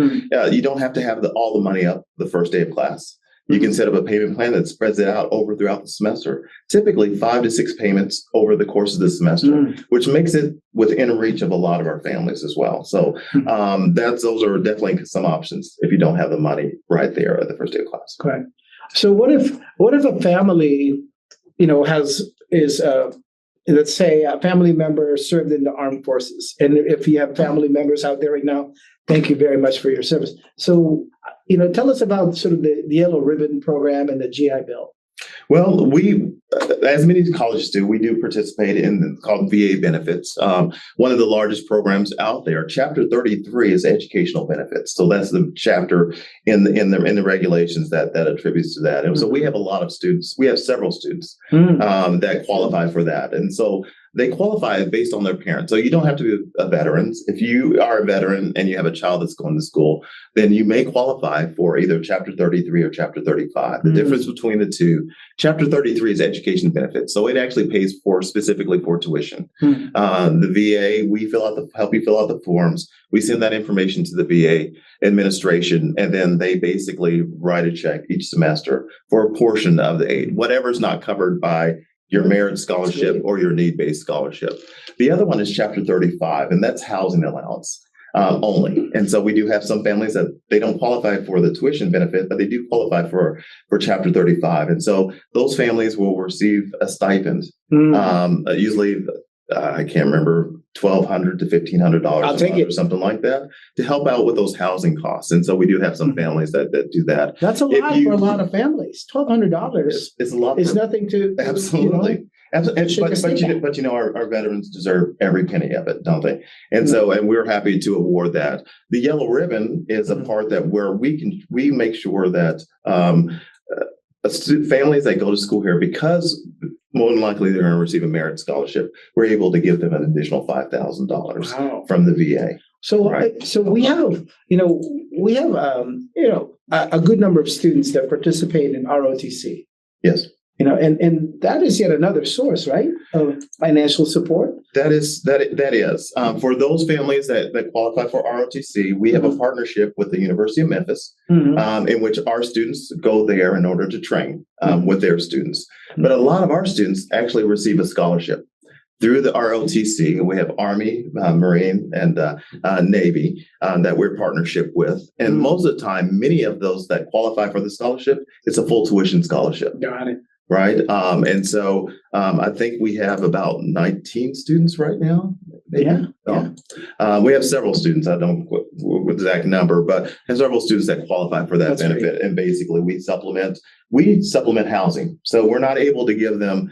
Speaker 2: you don't have to have all the money up the first day of class. You can set up a payment plan that spreads it out throughout the semester, typically 5 to 6 payments over the course of the semester, which makes it within reach of a lot of our families as well. So those are definitely some options if you don't have the money right there at the first day of class.
Speaker 1: Correct. So what if a family, let's say a family member served in the armed forces, and if you have family members out there right now, thank you very much for your service. So, tell us about sort of the Yellow Ribbon program and the GI Bill.
Speaker 2: Well, we, as many colleges do, we do participate in called VA benefits. One of the largest programs out there, Chapter 33, is educational benefits. So that's the chapter in the regulations that attributes to that. And so we have a lot of students. We have several students that qualify for that, and so they qualify based on their parents. So you don't have to be a veteran. If you are a veteran and you have a child that's going to school, then you may qualify for either Chapter 33 or Chapter 35. The difference between the two, Chapter 33 is education benefits. So it actually pays specifically for tuition. The VA, we help you fill out the forms. We send that information to the VA administration, and then they basically write a check each semester for a portion of the aid, whatever's not covered by your merit scholarship or your need-based scholarship. The other one is Chapter 35, and that's housing allowance only. And so we do have some families that they don't qualify for the tuition benefit, but they do qualify for Chapter 35. And so those families will receive a stipend, usually, I can't remember, $1,200 to $1,500 a month or something like that, to help out with those housing costs. And so we do have some families that do that.
Speaker 1: That's a lot for a lot of families. $1,200
Speaker 2: is a lot.
Speaker 1: It's nothing to
Speaker 2: absolutely. But our veterans deserve every penny of it, don't they? And so, and we're happy to award that. The Yellow Ribbon is a part where we make sure that families that go to school here, because more than likely they're going to receive a merit scholarship, we're able to give them an additional $5,000 from the VA.
Speaker 1: So, so we have a good number of students that participate in ROTC.
Speaker 2: Yes.
Speaker 1: And that is yet another source, right, of financial support.
Speaker 2: That is. For those families that qualify for ROTC, we have a partnership with the University of Memphis, in which our students go there in order to train with their students. But a lot of our students actually receive a scholarship through the ROTC. We have Army, Marine, and Navy that we're partnership with. And most of the time, many of those that qualify for the scholarship, it's a full tuition scholarship.
Speaker 1: Got it.
Speaker 2: Right. And so I think we have about 19 students right now. Maybe. Yeah. We have several students. I don't know the exact number, but have several students that qualify for that benefit. Great. And basically we supplement housing. So we're not able to give them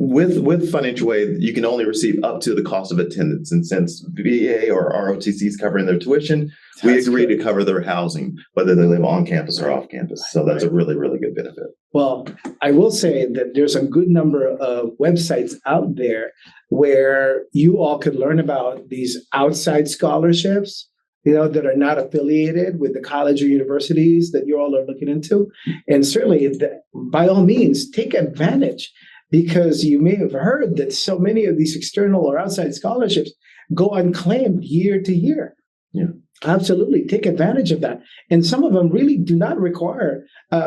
Speaker 2: with financial aid, you can only receive up to the cost of attendance. And since VA or ROTC is covering their tuition, we agree to cover their housing, whether they live on campus or off campus. So that's a really, really good benefit. Well,
Speaker 1: I will say that there's a good number of websites out there where you all could learn about these outside scholarships, that are not affiliated with the college or universities that you all are looking into. And certainly, by all means, take advantage. Because you may have heard that so many of these external or outside scholarships go unclaimed year to year.
Speaker 2: Yeah,
Speaker 1: absolutely. Take advantage of that. And some of them really do not require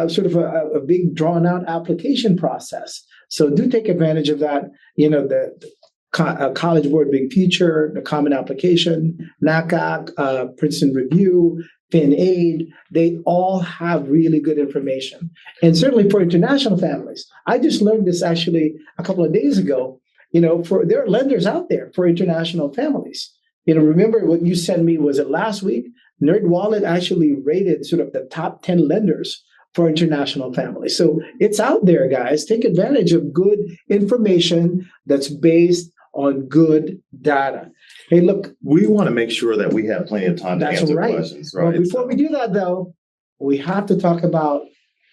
Speaker 1: sort of a big drawn out application process. So do take advantage of that. The College Board Big Future, the Common Application, NACAC, Princeton Review, FinAid, they all have really good information. And certainly for international families, I just learned this actually a couple of days ago, there are lenders out there for international families. Remember what you sent me, was it last week? NerdWallet actually rated sort of the top 10 lenders for international families. So it's out there, guys. Take advantage of good information that's based on good data. Hey, look,
Speaker 2: we want to make sure that we have plenty of time to answer questions. Right.
Speaker 1: Well, before we do that, though, we have to talk about,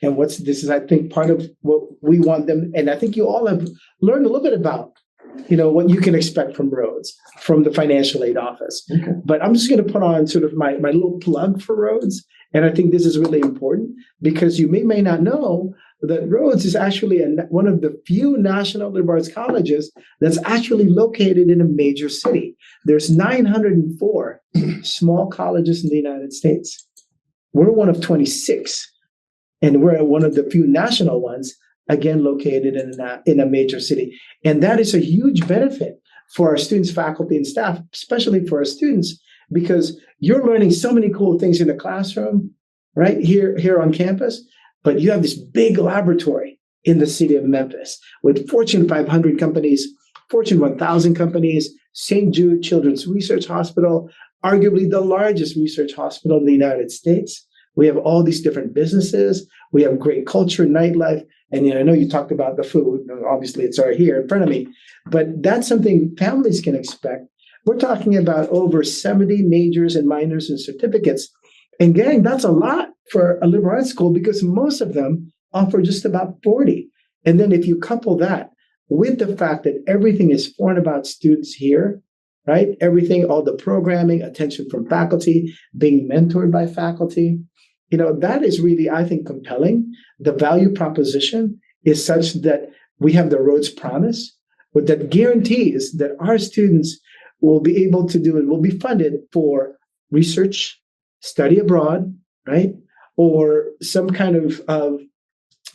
Speaker 1: and this is, I think, part of what we want them, and I think you all have learned a little bit about, what you can expect from Rhodes, from the financial aid office.
Speaker 2: Okay.
Speaker 1: But I'm just going to put on sort of my little plug for Rhodes. And I think this is really important because you may not know that Rhodes is actually one of the few national liberal arts colleges that's actually located in a major city. There's 904 small colleges in the United States. We're one of 26, and we're one of the few national ones, again, located in a major city. And that is a huge benefit for our students, faculty, and staff, especially for our students, because you're learning so many cool things in the classroom, right, here on campus, but you have this big laboratory in the city of Memphis with Fortune 500 companies, Fortune 1000 companies, St. Jude Children's Research Hospital, arguably the largest research hospital in the United States. We have all these different businesses. We have great culture, nightlife. And I know you talked about the food. Obviously, it's right here in front of me. But that's something families can expect. We're talking about over 70 majors and minors and certificates. And gang, that's a lot for a liberal arts school because most of them offer just about 40. And then if you couple that with the fact that everything is for and about students here, right? Everything, all the programming, attention from faculty, being mentored by faculty, that is really, I think, compelling. The value proposition is such that we have the Rhodes Promise, that guarantees that our students will be able to do and will be funded for research, study abroad, right? Or some kind of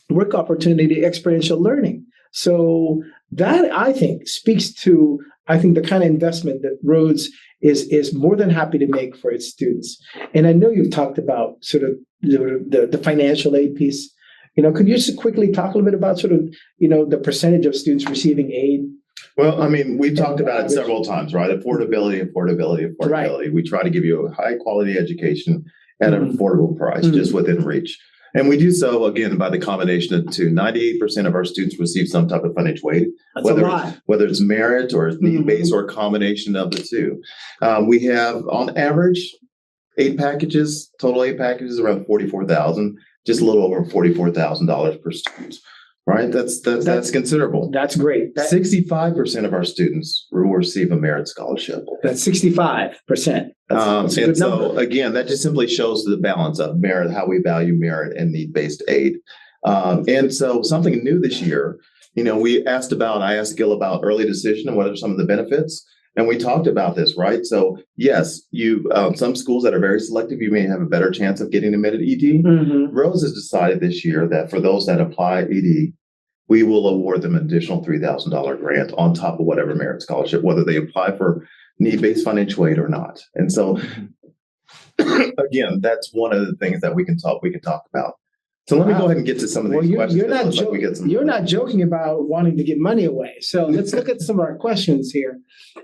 Speaker 1: work opportunity, experiential learning. So that, I think, speaks to, the kind of investment that Rhodes is more than happy to make for its students. And I know you've talked about sort of the financial aid piece. Could you just quickly talk a little bit about sort of, the percentage of students receiving aid?
Speaker 2: Well, we've talked about it several times, right? Affordability. Right. We try to give you a high quality education at an affordable price, just within reach. And we do so, again, by the combination of two. 98% of our students receive some type of financial aid, whether it's merit or it's need-based or a combination of the two. We have, on average, total aid packages around $44,000, just a little over $44,000 per student. Right, that's considerable.
Speaker 1: That's great.
Speaker 2: 65% of our students will receive a merit scholarship.
Speaker 1: That's 65%. That's a good number.
Speaker 2: So again, that just simply shows the balance of merit, how we value merit and need-based aid. And so something new this year, I asked Gil about early decision and what are some of the benefits. And we talked about this, right? So yes, some schools that are very selective, you may have a better chance of getting admitted ED. Rhodes has decided this year that for those that apply ED, we will award them an additional $3,000 grant on top of whatever merit scholarship, whether they apply for need-based financial aid or not. And so, again, that's one of the things that we can talk about. So let me go ahead and get to some of these questions.
Speaker 1: You're not joking about wanting to give money away. So let's look at some of our questions here.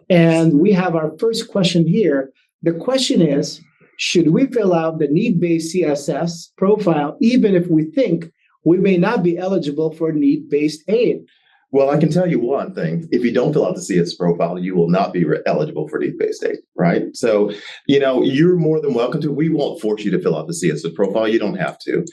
Speaker 1: And we have our first question here. The question is, should we fill out the need-based CSS profile even if we think we may not be eligible for need-based aid?
Speaker 2: Well, I can tell you one thing. If you don't fill out the CS profile, you will not be eligible for need-based aid, right? So, you're more than welcome to. We won't force you to fill out the CS profile. You don't have to.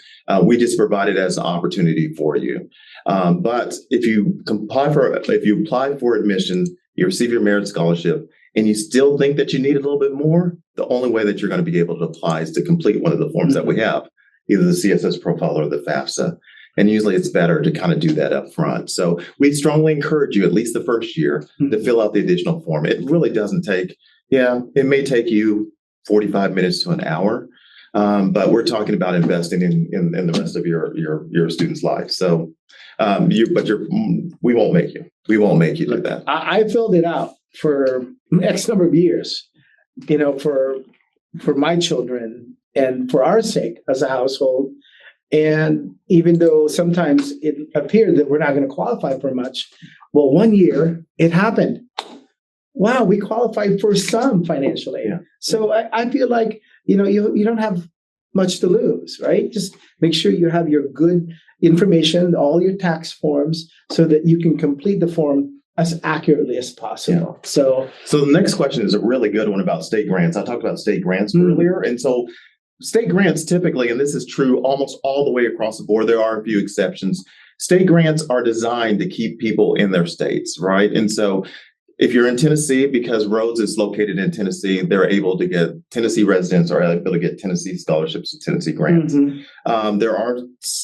Speaker 2: We just provide it as an opportunity for you. But if you apply for admission, you receive your merit scholarship, and you still think that you need a little bit more, the only way that you're going to be able to apply is to complete one of the forms that we have, either the CSS profile or the FAFSA. And usually it's better to kind of do that up front. So we strongly encourage you, at least the first year, to fill out the additional form. It really doesn't take, it may take you 45 minutes to an hour, but we're talking about investing in the rest of your student's life. So, we won't make you. We won't make you do that.
Speaker 1: I filled it out for X number of years, for my children and for our sake as a household. And even though sometimes it appeared that we're not going to qualify for much, well, one year it happened. Wow, we qualified for some financial aid. Yeah. So I feel like, you don't have much to lose, right? Just make sure you have your good information, all your tax forms, so that you can complete the form as accurately as possible. So
Speaker 2: the next question is a really good one about state grants. I talked about state grants earlier. And so state grants typically, and this is true almost all the way across the board, there are a few exceptions. State grants are designed to keep people in their states, right? And so if you're in Tennessee, because Rhodes is located in Tennessee, they're able to get Tennessee residents are able to get Tennessee scholarships and Tennessee grants. There are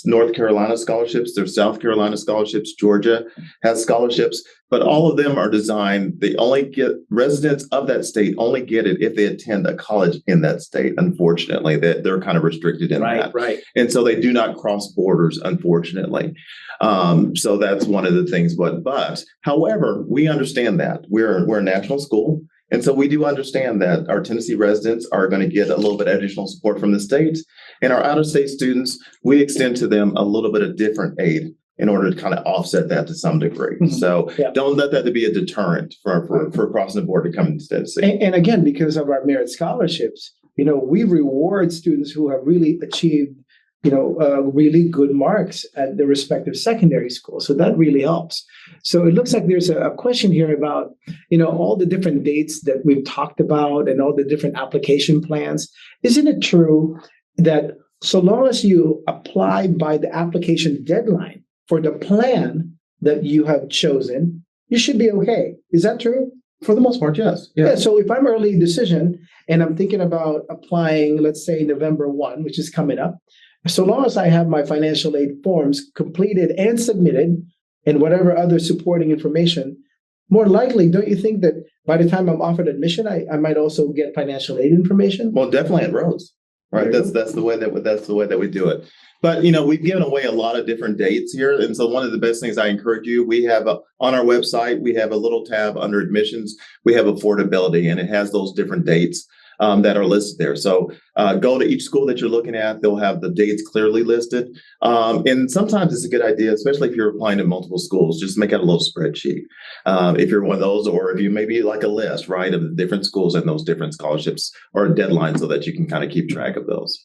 Speaker 2: North Carolina scholarships, there's South Carolina scholarships, Georgia has scholarships, but all of them are designed, they only get residents of that state only get it if they attend a college in that state. Unfortunately, they're kind of restricted in that.
Speaker 1: Right.
Speaker 2: And so they do not cross borders, unfortunately. So that's one of the things. But however, we understand that we're a national school. And so we do understand that our Tennessee residents are going to get a little bit of additional support from the state. And our out-of-state students, we extend to them a little bit of different aid in order to kind of offset that to some degree. So don't let that to be a deterrent for crossing the board to come into Tennessee.
Speaker 1: And again, because of our merit scholarships, we reward students who have really achieved really good marks at the respective secondary school. So that really helps. So it looks like there's a question here about, all the different dates that we've talked about and all the different application plans. Isn't it true that so long as you apply by the application deadline for the plan that you have chosen, you should be okay? Is that true?
Speaker 2: For the most part, yes.
Speaker 1: Yeah. So if I'm early decision and I'm thinking about applying, let's say November 1, which is coming up, so long as I have my financial aid forms completed and submitted and whatever other supporting information, more likely, don't you think that by the time I'm offered admission, I might also get financial aid information?
Speaker 2: Well, definitely at Rhodes, right? That's the way that we do it. But, we've given away a lot of different dates here. And so one of the best things I encourage you, we have on our website, we have a little tab under admissions. We have affordability, and it has those different dates that are listed there. So go to each school that you're looking at. They'll have the dates clearly listed. And sometimes it's a good idea, especially if you're applying to multiple schools, just make out a little spreadsheet. If you're one of those, or if you maybe like a list, right, of the different schools and those different scholarships or deadlines so that you can kind of keep track of those.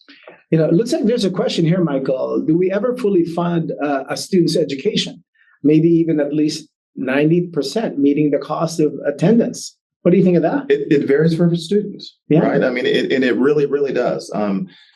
Speaker 1: It looks like there's a question here, Michael. Do we ever fully fund a student's education? Maybe even at least 90% meeting the cost of attendance. What do you think of that?
Speaker 2: It varies for students, right? I mean, it really, really does.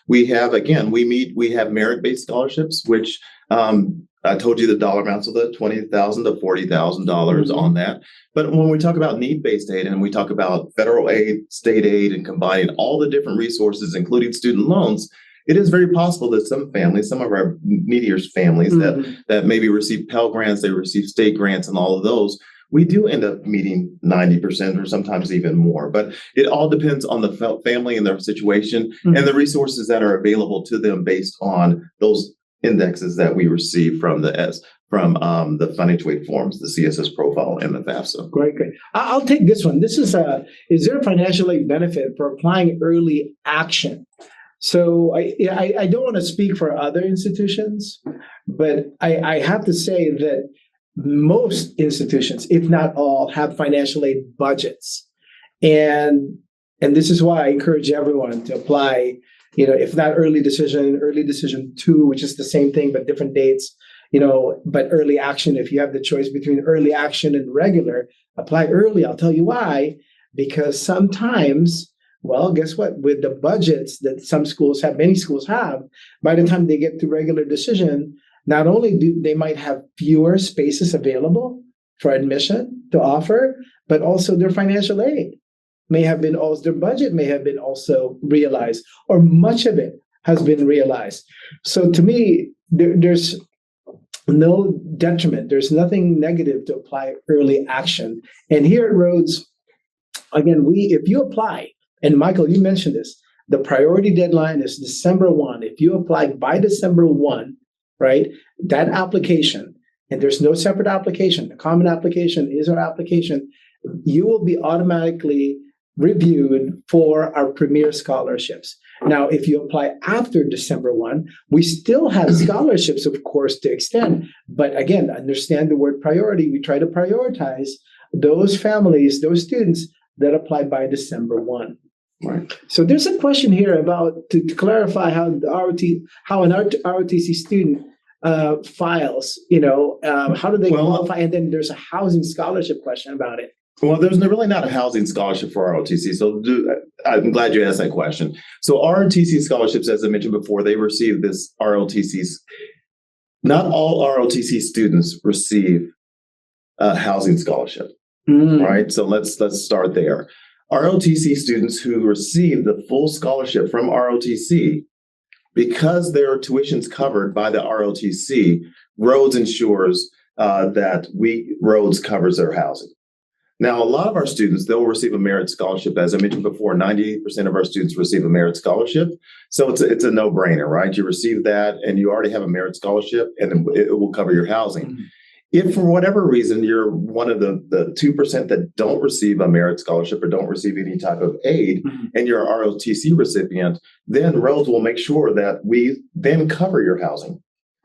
Speaker 2: We have merit-based scholarships, which I told you the dollar amounts of the $20,000 to $40,000 on that. But when we talk about need-based aid and we talk about federal aid, state aid, and combining all the different resources, including student loans, it is very possible that some families, some of our needier families that maybe receive Pell Grants, they receive state grants and all of those, we do end up meeting 90% or sometimes even more. But it all depends on the family and their situation and the resources that are available to them based on those indexes that we receive from the financial aid forms, the CSS profile, and the FAFSA.
Speaker 1: Great. I'll take this one. This is there a financial aid benefit for applying early action? So I don't want to speak for other institutions, but I have to say that most institutions, if not all, have financial aid budgets. And this is why I encourage everyone to apply, if not early decision 2, which is the same thing, but different dates, but early action. If you have the choice between early action and regular, apply early. I'll tell you why, because sometimes, well, guess what? With the budgets that many schools have, by the time they get to regular decision, not only do they might have fewer spaces available for admission to offer, but also their financial aid their budget may have been also realized, or much of it has been realized. So to me, there's no detriment. There's nothing negative to apply early action. And here at Rhodes, again, if you apply, and Michael, you mentioned this, the priority deadline is December 1. If you apply by December 1, right, that application, and there's no separate application, the common application is our application, you will be automatically reviewed for our premier scholarships. Now, if you apply after December 1, we still have scholarships, of course, to extend. But again, understand the word priority. We try to prioritize those families, those students that apply by December 1.
Speaker 2: Right.
Speaker 1: So there's a question here about to clarify how an ROTC student files. How do they qualify? And then there's a housing scholarship question about it.
Speaker 2: Well, there's really not a housing scholarship for ROTC. So I'm glad you asked that question. So ROTC scholarships, as I mentioned before, they receive this ROTCs. Not all ROTC students receive a housing scholarship, right? So let's start there. ROTC students who receive the full scholarship from ROTC, because their tuition's covered by the ROTC, Rhodes ensures that Rhodes covers their housing. Now, a lot of our students, they'll receive a merit scholarship. As I mentioned before, 98% of our students receive a merit scholarship. So it's a no-brainer, right? You receive that and you already have a merit scholarship and it will cover your housing. Mm-hmm. If for whatever reason you're one of the 2% that don't receive a merit scholarship or don't receive any type of aid, mm-hmm. and you're a ROTC recipient, then Rhodes will make sure that we then cover your housing,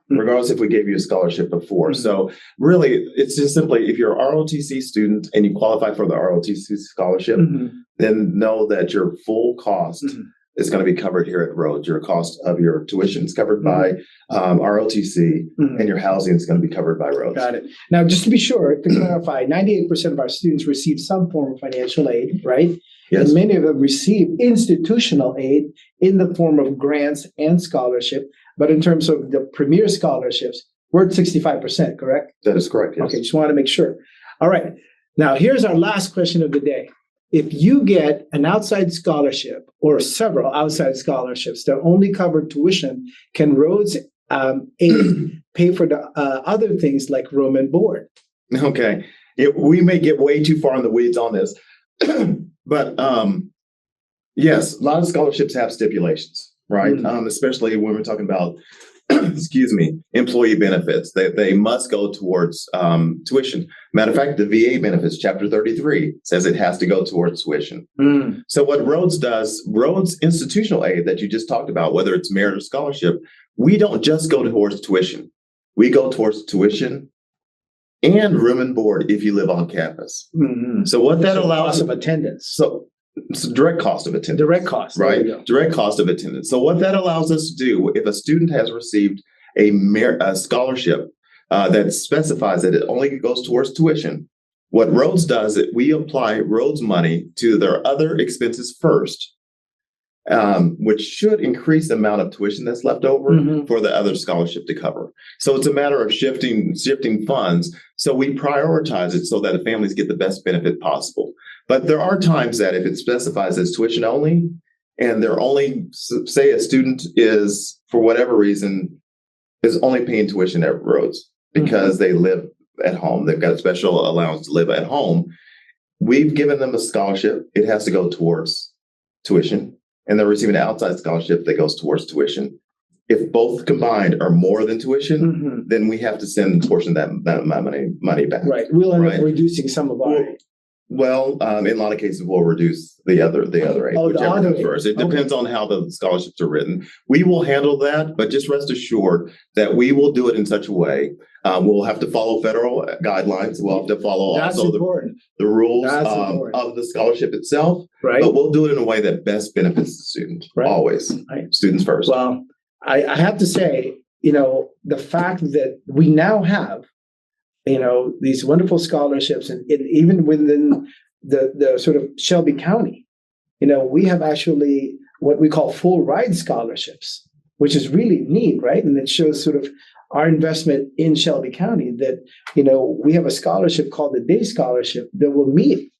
Speaker 2: regardless if we gave you a scholarship before. Mm-hmm. So really, it's just simply, if you're a ROTC student and you qualify for the ROTC scholarship, mm-hmm. then know that your full cost mm-hmm. is going to be covered here at Rhodes. Your cost of your tuition is covered mm-hmm. by ROTC, mm-hmm. and your housing is going to be covered by Rhodes.
Speaker 1: Got it. Now, just to be sure, to clarify, 98% of our students receive some form of financial aid, right?
Speaker 2: Yes.
Speaker 1: And many of them receive institutional aid in the form of grants and scholarship. But in terms of the premier scholarships, we're at 65%, correct?
Speaker 2: That is correct, yes.
Speaker 1: Okay, just want to make sure. All right. Now, here's our last question of the day. If you get an outside scholarship or several outside scholarships that only cover tuition, can Rhodes aid pay for the other things like room and board?
Speaker 2: Okay. We may get way too far in the weeds on this. But yes, a lot of scholarships have stipulations, right? Mm-hmm. Especially when we're talking about, employee benefits. They must go towards tuition. Matter of fact, the VA benefits, Chapter 33, says it has to go towards tuition. Mm. So what Rhodes does, Rhodes institutional aid that you just talked about, whether it's merit or scholarship, we don't just go towards tuition. We go towards tuition and room and board if you live on campus. Mm-hmm. So what that allows
Speaker 1: cost of attendance.
Speaker 2: So it's direct cost of attendance.
Speaker 1: Direct cost.
Speaker 2: Right. Direct cost of attendance. So what that allows us to do, if a student has received a scholarship that specifies that it only goes towards tuition, what Rhodes does is we apply Rhodes money to their other expenses first, which should increase the amount of tuition that's left over mm-hmm. for the other scholarship to cover. So it's a matter of shifting funds. So we prioritize it so that the families get the best benefit possible. But there are times that if it specifies as tuition only, and they're only, say a student is, for whatever reason, is only paying tuition at Rhodes because mm-hmm. they live at home, they've got a special allowance to live at home, we've given them a scholarship. It has to go towards tuition. And they're receiving an outside scholarship that goes towards tuition. If both combined are more than tuition, mm-hmm. then we have to send a portion of that money back.
Speaker 1: Right. We'll end up reducing some of our aid.
Speaker 2: Well, in a lot of cases, we'll reduce the other aid, whichever comes first. It depends on how the scholarships are written. We will handle that, but just rest assured that we will do it in such a way. We'll have to follow federal guidelines. We'll have to follow also the rules of the scholarship itself. Right. But we'll do it in a way that best benefits the student. Right. Always. Right. Students first.
Speaker 1: Well, I have to say, the fact that we now have these wonderful scholarships, and even within the sort of Shelby County, we have actually what we call full ride scholarships, which is really neat, right? And it shows sort of our investment in Shelby County that, we have a scholarship called the Day Scholarship that will meet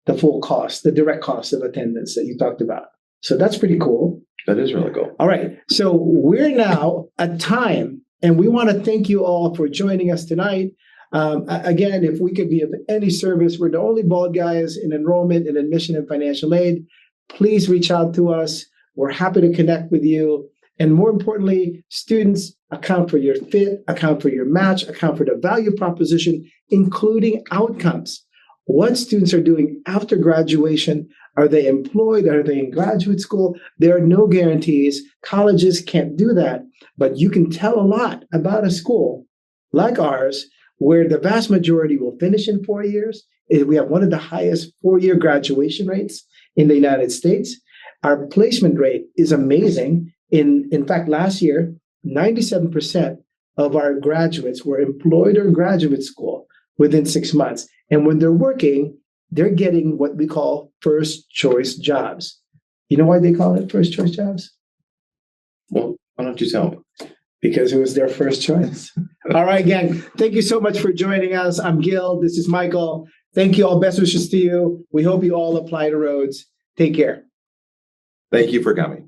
Speaker 1: the full cost, the direct cost of attendance that you talked about. So that's pretty cool.
Speaker 2: That is really cool.
Speaker 1: All right. So we're now at time, and we want to thank you all for joining us tonight. Again, if we could be of any service, we're the only bald guys in enrollment and admission and financial aid. Please reach out to us. We're happy to connect with you. And more importantly, students, account for your fit, account for your match, account for the value proposition, including outcomes. What students are doing after graduation. Are they employed? Are they in graduate school? There are no guarantees. Colleges can't do that. But you can tell a lot about a school like ours, where the vast majority will finish in 4 years. We have one of the highest 4-year graduation rates in the United States. Our placement rate is amazing. In fact, last year, 97% of our graduates were employed or in graduate school within 6 months. And when they're working, they're getting what we call first choice jobs. You know why they call it first choice jobs?
Speaker 2: Well, why don't you tell me?
Speaker 1: Because it was their first choice. All right, gang. Thank you so much for joining us. I'm Gil. This is Michael. Thank you all. Best wishes to you. We hope you all apply to Rhodes. Take care.
Speaker 2: Thank you for coming.